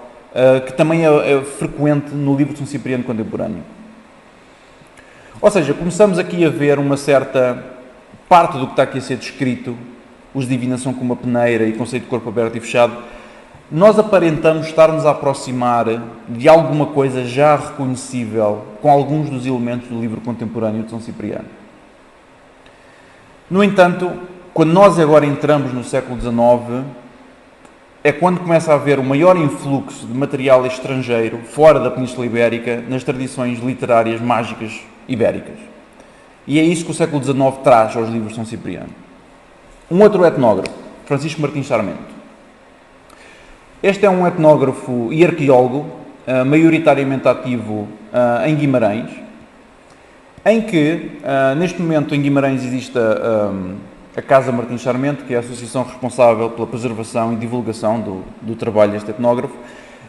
S1: que também é frequente no livro de São Cipriano contemporâneo. Ou seja, começamos aqui a ver uma certa parte do que está aqui a ser descrito, os de divinação com uma peneira e conceito de corpo aberto e fechado, nós aparentamos estar-nos a aproximar de alguma coisa já reconhecível com alguns dos elementos do livro contemporâneo de São Cipriano. No entanto, quando nós agora entramos no século XIX, é quando começa a haver o maior influxo de material estrangeiro fora da Península Ibérica nas tradições literárias mágicas ibéricas. E é isso que o século XIX traz aos livros de São Cipriano. Um outro etnógrafo, Francisco Martins Sarmento. Este é um etnógrafo e arqueólogo, maioritariamente ativo em Guimarães, em que, neste momento, em Guimarães existe a Casa Martins Sarmento, que é a associação responsável pela preservação e divulgação do trabalho deste etnógrafo,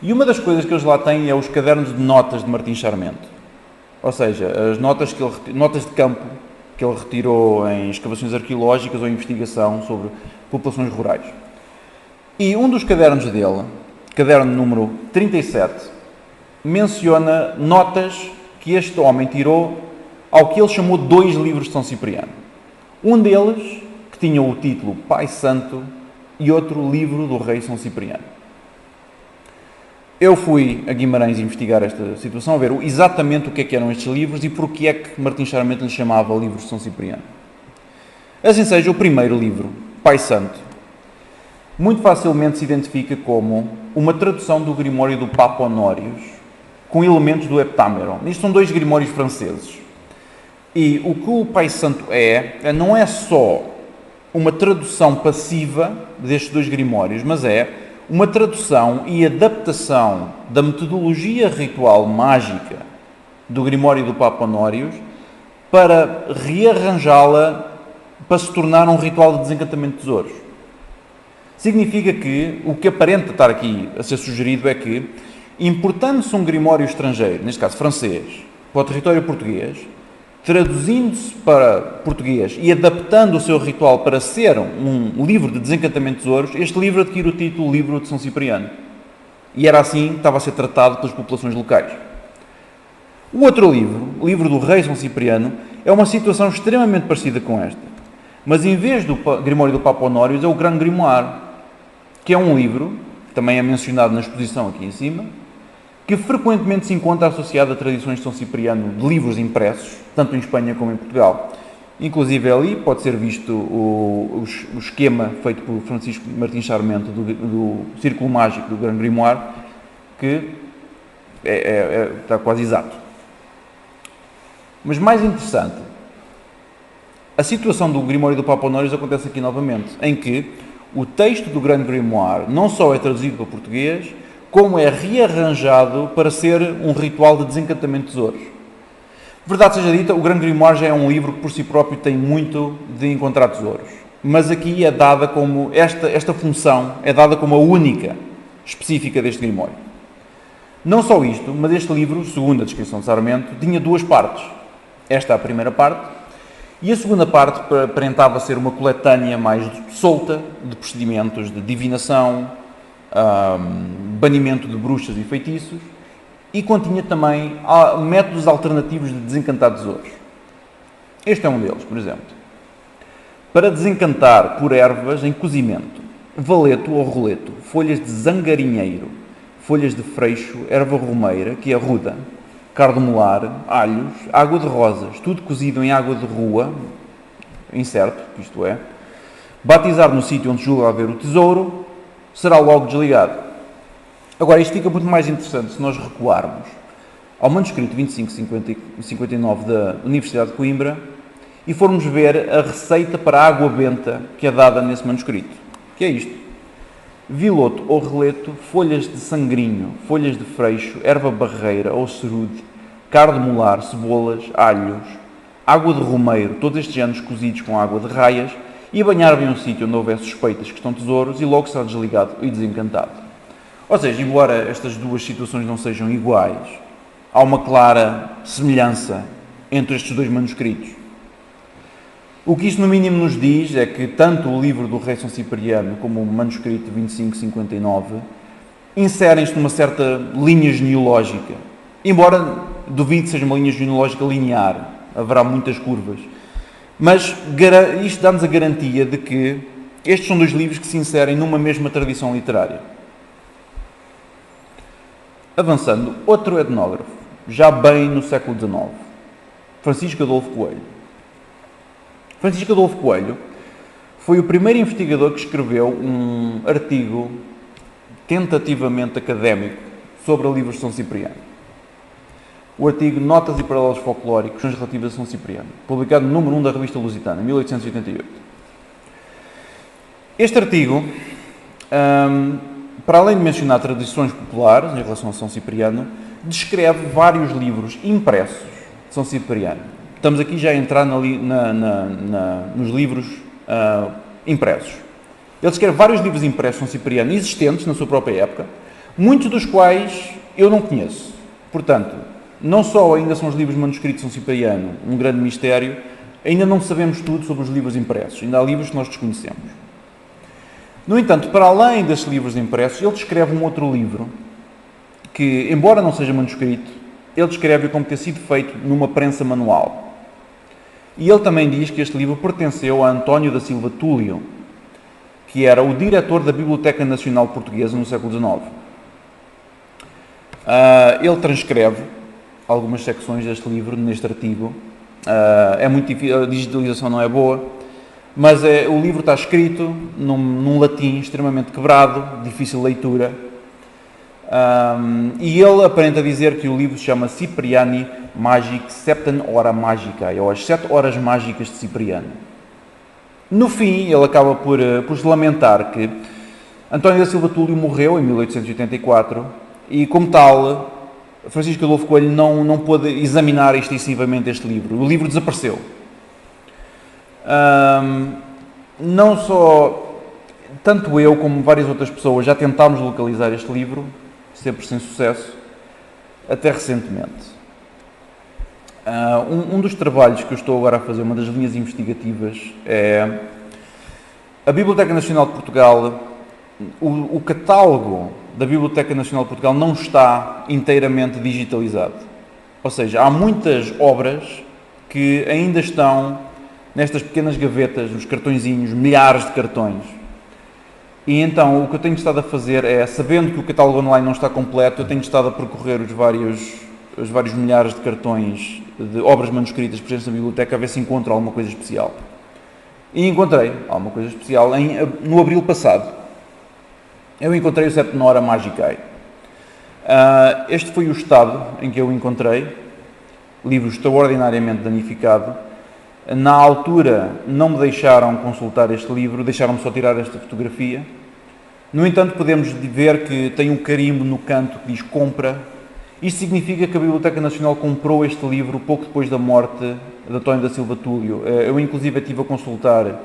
S1: e uma das coisas que eles lá têm é os cadernos de notas de Martins Sarmento, ou seja, as notas de campo que ele retirou em escavações arqueológicas ou investigação sobre populações rurais. E um dos cadernos dele, caderno número 37, menciona notas que este homem tirou ao que ele chamou 2 livros de São Cipriano. Um deles, que tinha o título Pai Santo, e outro Livro do Rei São Cipriano. Eu fui a Guimarães investigar esta situação, a ver exatamente o que eram estes livros e porque é que Martins Sarmento lhe chamava Livros de São Cipriano. Assim seja, o primeiro livro, Pai Santo, muito facilmente se identifica como uma tradução do Grimório do Papa Honorius, com elementos do Heptameron. Isto são 2 grimórios franceses. E o que o Pai Santo não é só uma tradução passiva destes 2 grimórios, mas é uma tradução e adaptação da metodologia ritual mágica do Grimório do Papa Honorius para rearranjá-la para se tornar um ritual de desencantamento de tesouros. Significa que o que aparenta estar aqui a ser sugerido é que, importando-se um grimório estrangeiro, neste caso francês, para o território português, traduzindo-se para português e adaptando o seu ritual para ser um livro de desencantamento de tesouros, este livro adquire o título Livro de São Cipriano. E era assim que estava a ser tratado pelas populações locais. O outro livro, o Livro do Rei São Cipriano, é uma situação extremamente parecida com esta. Mas em vez do Grimório do Papa Honorius, é o Grande Grimoire, que é um livro, que também é mencionado na exposição aqui em cima, que frequentemente se encontra associado a tradições de São Cipriano de livros impressos, tanto em Espanha como em Portugal. Inclusive ali pode ser visto o esquema feito por Francisco Martins Sarmento do Círculo Mágico do Grande Grimoire, que está quase exato. Mas mais interessante, a situação do Grimório do Papa Honorius acontece aqui novamente, em que o texto do Grande Grimoire não só é traduzido para português, como é rearranjado para ser um ritual de desencantamento de tesouros. Verdade seja dita, o Grande Grimoire já é um livro que por si próprio tem muito de encontrar tesouros. Mas aqui é dada como, esta função é dada como a única específica deste Grimório. Não só isto, mas este livro, segundo a descrição de Sarmento, tinha duas partes. Esta é a primeira parte, e a segunda parte aparentava ser uma coletânea mais solta de procedimentos de divinação, banimento de bruxas e feitiços, e continha também métodos alternativos de desencantar tesouros. Este é um deles, por exemplo. Para desencantar por ervas em cozimento, valeto ou roleto, folhas de zangarinheiro, folhas de freixo, erva romeira, que é ruda, cardomolar, alhos, água de rosas, tudo cozido em água de rua, incerto, isto é, batizar no sítio onde julga haver o tesouro, será logo desligado. Agora, isto fica muito mais interessante se nós recuarmos ao manuscrito 2559 da Universidade de Coimbra e formos ver a receita para a água benta que é dada nesse manuscrito, que é isto: viloto ou releto, folhas de sangrinho, folhas de freixo, erva barreira ou cerude, cardo molar, cebolas, alhos, água de romeiro, todos estes géneros cozidos com água de raias, e banhar bem um sítio onde houver suspeitas que estão tesouros, e logo será desligado e desencantado. Ou seja, embora estas duas situações não sejam iguais, há uma clara semelhança entre estes dois manuscritos. O que isto no mínimo nos diz é que tanto o livro do rei São Cipriano como o manuscrito 2559 inserem-se numa certa linha genealógica. Embora duvido que seja uma linha genealógica linear, haverá muitas curvas. Mas isto dá-nos a garantia de que estes são dois livros que se inserem numa mesma tradição literária. Avançando, outro etnógrafo, já bem no século XIX, Francisco Adolfo Coelho. Francisco Adolfo Coelho foi o primeiro investigador que escreveu um artigo tentativamente académico sobre o livro de São Cipriano. O artigo Notas e Paralelos Folclóricos relativas a São Cipriano, publicado no número 1 da Revista Lusitana, em 1888. Este artigo, para além de mencionar tradições populares em relação a São Cipriano, descreve vários livros impressos de São Cipriano. Estamos aqui já a entrar nos livros impressos. Ele descreve vários livros impressos de São Cipriano existentes na sua própria época, muitos dos quais eu não conheço. Portanto, não só ainda são os livros manuscritos de São Cipriano um grande mistério, ainda não sabemos tudo sobre os livros impressos. Ainda há livros que nós desconhecemos. No entanto, para além destes livros impressos, ele descreve um outro livro que, embora não seja manuscrito, ele descreve como ter sido feito numa prensa manual. E ele também diz que este livro pertenceu a António da Silva Túlio, que era o diretor da Biblioteca Nacional Portuguesa no século XIX. Ele transcreve algumas secções deste livro neste artigo. É muito difícil, a digitalização não é boa, mas o livro está escrito num latim extremamente quebrado, difícil leitura, e ele aparenta dizer que o livro se chama Cipriani Magic Septem Hora Magicae, ou as 7 horas mágicas de Cipriano. No fim, ele acaba por se lamentar que António da Silva Túlio morreu em 1884 e, como tal, Francisco Adolfo Coelho não pôde examinar extensivamente este livro. O livro desapareceu. Não só, tanto eu como várias outras pessoas já tentámos localizar este livro, sempre sem sucesso, até recentemente. Um dos trabalhos que eu estou agora a fazer, uma das linhas investigativas, é a Biblioteca Nacional de Portugal. O catálogo da Biblioteca Nacional de Portugal não está inteiramente digitalizado. Ou seja, há muitas obras que ainda estão nestas pequenas gavetas, nos cartõezinhos, milhares de cartões. E então o que eu tenho estado a fazer é, sabendo que o catálogo online não está completo, eu tenho estado a percorrer os vários milhares de cartões de obras manuscritas presentes na biblioteca a ver se encontro alguma coisa especial. E encontrei alguma coisa especial no abril passado. Eu encontrei o Septem Hora Magicae. Este foi o estado em que eu o encontrei, livro extraordinariamente danificado. Na altura não me deixaram consultar este livro, deixaram-me só tirar esta fotografia. No entanto, podemos ver que tem um carimbo no canto que diz compra. Isto significa que a Biblioteca Nacional comprou este livro pouco depois da morte de António da Silva Túlio. Eu inclusive estive a consultar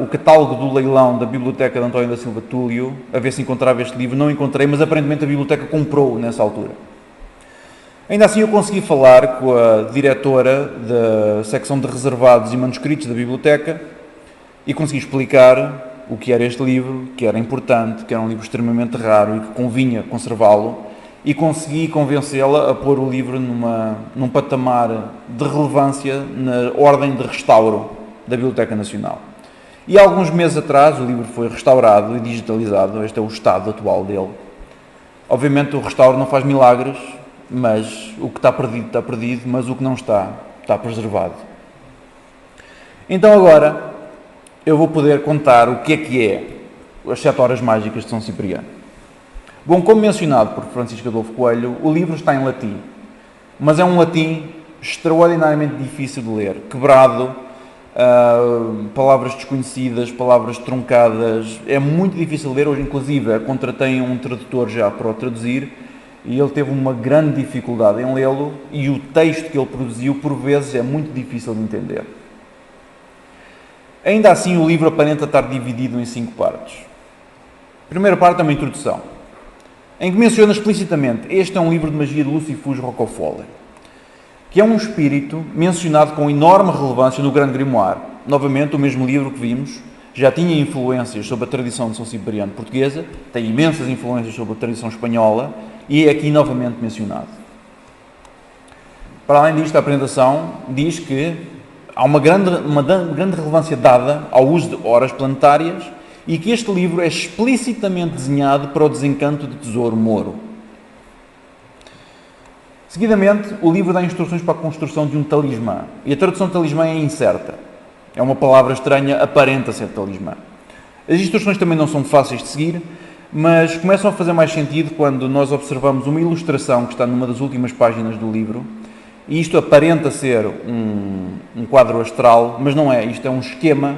S1: o catálogo do leilão da Biblioteca de António da Silva Túlio, a ver se encontrava este livro. Não encontrei, mas aparentemente a biblioteca comprou nessa altura. Ainda assim eu consegui falar com a diretora da secção de reservados e manuscritos da biblioteca e consegui explicar o que era este livro, que era importante, que era um livro extremamente raro e que convinha conservá-lo, e consegui convencê-la a pôr o livro num patamar de relevância na ordem de restauro da Biblioteca Nacional. E há alguns meses atrás o livro foi restaurado e digitalizado. Este é o estado atual dele. Obviamente o restauro não faz milagres, mas o que está perdido, mas o que não está preservado. Então agora eu vou poder contar o que é as 7 horas mágicas de São Cipriano. Bom, como mencionado por Francisco Adolfo Coelho, o livro está em latim, mas é um latim extraordinariamente difícil de ler, quebrado, palavras desconhecidas, palavras truncadas, é muito difícil de ler. Hoje, inclusive, contratei um tradutor já para o traduzir e ele teve uma grande dificuldade em lê-lo, e o texto que ele produziu, por vezes, é muito difícil de entender. Ainda assim, o livro aparenta estar dividido em 5 partes. A primeira parte é uma introdução, em que menciona explicitamente: este é um livro de magia de Lucifus Rocafole, que é um espírito mencionado com enorme relevância no Grande Grimoire. Novamente, o mesmo livro que vimos já tinha influências sobre a tradição de São Cipriano portuguesa, tem imensas influências sobre a tradição espanhola, e é aqui novamente mencionado. Para além disto, a apresentação diz que há uma grande relevância dada ao uso de horas planetárias e que este livro é explicitamente desenhado para o desencanto de Tesouro Moro. Seguidamente, o livro dá instruções para a construção de um talismã, e a tradução de talismã é incerta. É uma palavra estranha, aparenta ser talismã. As instruções também não são fáceis de seguir, mas começam a fazer mais sentido quando nós observamos uma ilustração que está numa das últimas páginas do livro, e isto aparenta ser um quadro astral, mas não é. Isto é um esquema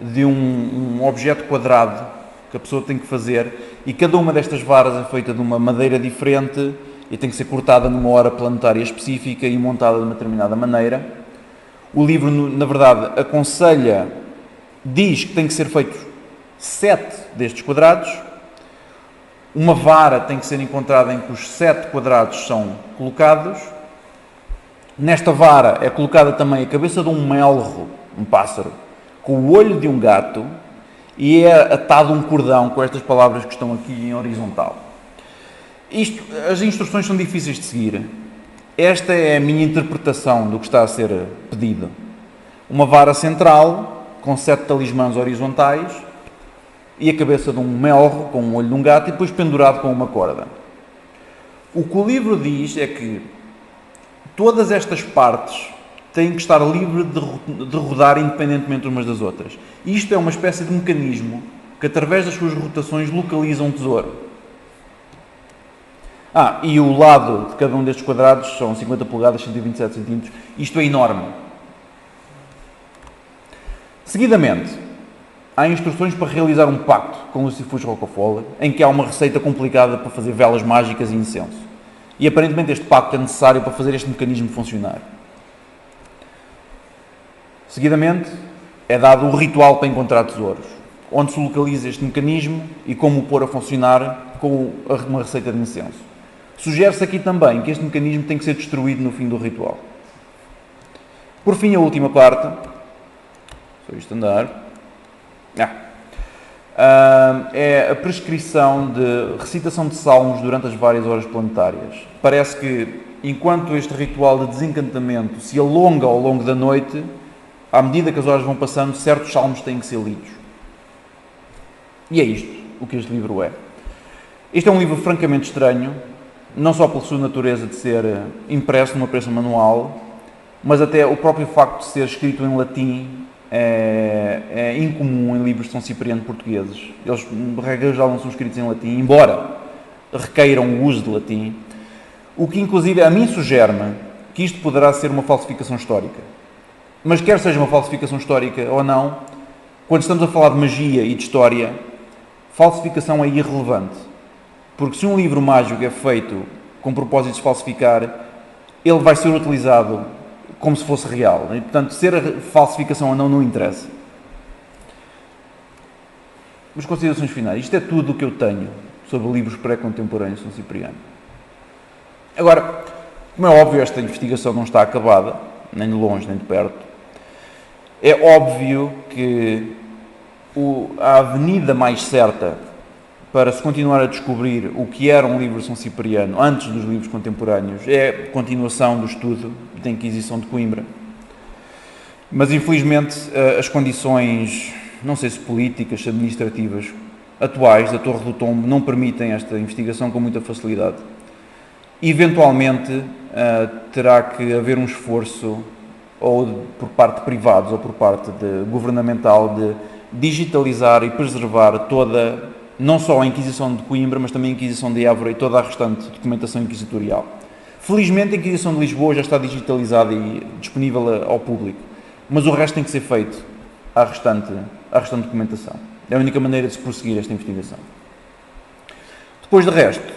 S1: de um objeto quadrado que a pessoa tem que fazer, e cada uma destas varas é feita de uma madeira diferente e tem que ser cortada numa hora planetária específica e montada de uma determinada maneira. O livro, na verdade, diz que tem que ser feitos 7 destes quadrados. Uma vara tem que ser encontrada em que os 7 quadrados são colocados. Nesta vara é colocada também a cabeça de um melro, um pássaro, com o olho de um gato, e é atado um cordão com estas palavras que estão aqui em horizontal. As instruções são difíceis de seguir. Esta é a minha interpretação do que está a ser pedido. Uma vara central, com 7 talismãs horizontais, e a cabeça de um melro, com o olho de um gato, e depois pendurado com uma corda. O que o livro diz é que todas estas partes têm que estar livres de rodar independentemente umas das outras. Isto é uma espécie de mecanismo que, através das suas rotações, localiza um tesouro. E o lado de cada um destes quadrados são 50 polegadas, 127 centímetros. Isto é enorme. Seguidamente, há instruções para realizar um pacto com Lucifus Rocafole, em que há uma receita complicada para fazer velas mágicas e incenso. E aparentemente este pacto é necessário para fazer este mecanismo funcionar. Seguidamente, é dado o ritual para encontrar tesouros, onde se localiza este mecanismo e como o pôr a funcionar com uma receita de incenso. Sugere-se aqui também que este mecanismo tem que ser destruído no fim do ritual. Por fim, a última parte. Só isto andar. É a prescrição de recitação de salmos durante as várias horas planetárias. Parece que, enquanto este ritual de desencantamento se alonga ao longo da noite, à medida que as horas vão passando, certos salmos têm que ser lidos. E é isto o que este livro é. Este é um livro francamente estranho, não só pela sua natureza de ser impresso numa prensa manual, mas até o próprio facto de ser escrito em latim é incomum em livros de São Cipriano portugueses. Eles, de regra geral, não são escritos em latim, embora requeiram o uso de latim, o que inclusive a mim sugere-me que isto poderá ser uma falsificação histórica. Mas quer seja uma falsificação histórica ou não, quando estamos a falar de magia e de história, falsificação é irrelevante. Porque se um livro mágico é feito com propósito de falsificar, ele vai ser utilizado como se fosse real. E, portanto, ser a falsificação ou não interessa. As considerações finais. Isto é tudo o que eu tenho sobre livros pré-contemporâneos de São Cipriano. Agora, como é óbvio, esta investigação não está acabada, nem de longe, nem de perto. É óbvio que a avenida mais certa para se continuar a descobrir o que era um livro de São Cipriano antes dos livros contemporâneos é a continuação do estudo da Inquisição de Coimbra. Mas, infelizmente, as condições, não sei se políticas, se administrativas, atuais da Torre do Tombo não permitem esta investigação com muita facilidade. Eventualmente, terá que haver um esforço, ou por parte de privados ou por parte governamental, de digitalizar e preservar toda, não só a Inquisição de Coimbra, mas também a Inquisição de Évora e toda a restante documentação inquisitorial. Felizmente, a Inquisição de Lisboa já está digitalizada e disponível ao público, mas o resto tem que ser feito à restante documentação. É a única maneira de se prosseguir esta investigação. Depois de resto,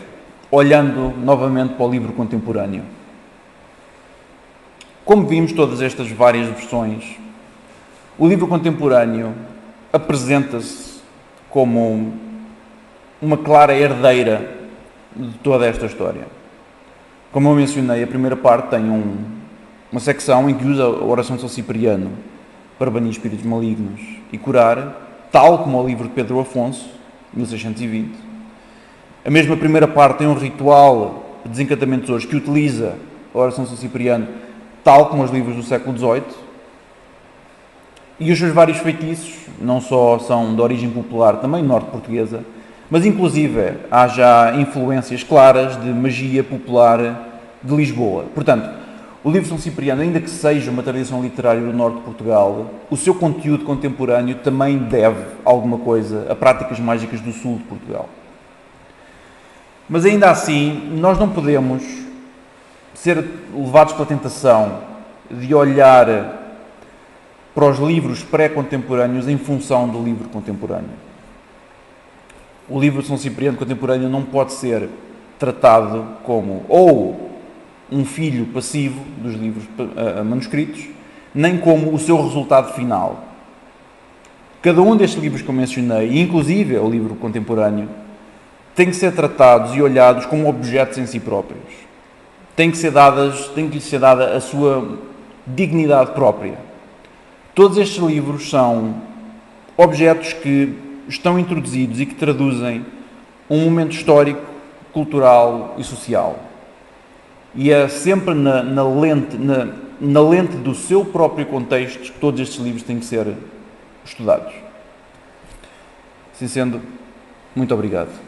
S1: olhando novamente para o livro contemporâneo, como vimos todas estas várias versões, o livro contemporâneo apresenta-se como uma clara herdeira de toda esta história. Como eu mencionei, a primeira parte tem uma secção em que usa a oração de São Cipriano para banir espíritos malignos e curar, tal como o livro de Pedro Afonso, 1620. A mesma primeira parte tem um ritual de desencantamento hoje que utiliza a oração de São Cipriano, tal como os livros do século XVIII. E os seus vários feitiços não só são de origem popular, também norte-portuguesa, mas inclusive há já influências claras de magia popular de Lisboa. Portanto, o livro de São Cipriano, ainda que seja uma tradição literária do norte de Portugal, o seu conteúdo contemporâneo também deve alguma coisa a práticas mágicas do sul de Portugal. Mas ainda assim, nós não podemos ser levados pela tentação de olhar para os livros pré-contemporâneos em função do livro contemporâneo. O livro de São Cipriano contemporâneo não pode ser tratado como ou um filho passivo dos livros manuscritos, nem como o seu resultado final. Cada um destes livros que eu mencionei, inclusive o livro contemporâneo, tem que ser tratados e olhados como objetos em si próprios. Tem que lhe ser dada a sua dignidade própria. Todos estes livros são objetos que estão introduzidos e que traduzem um momento histórico, cultural e social. E é sempre na lente do seu próprio contexto que todos estes livros têm que ser estudados. Assim sendo, muito obrigado.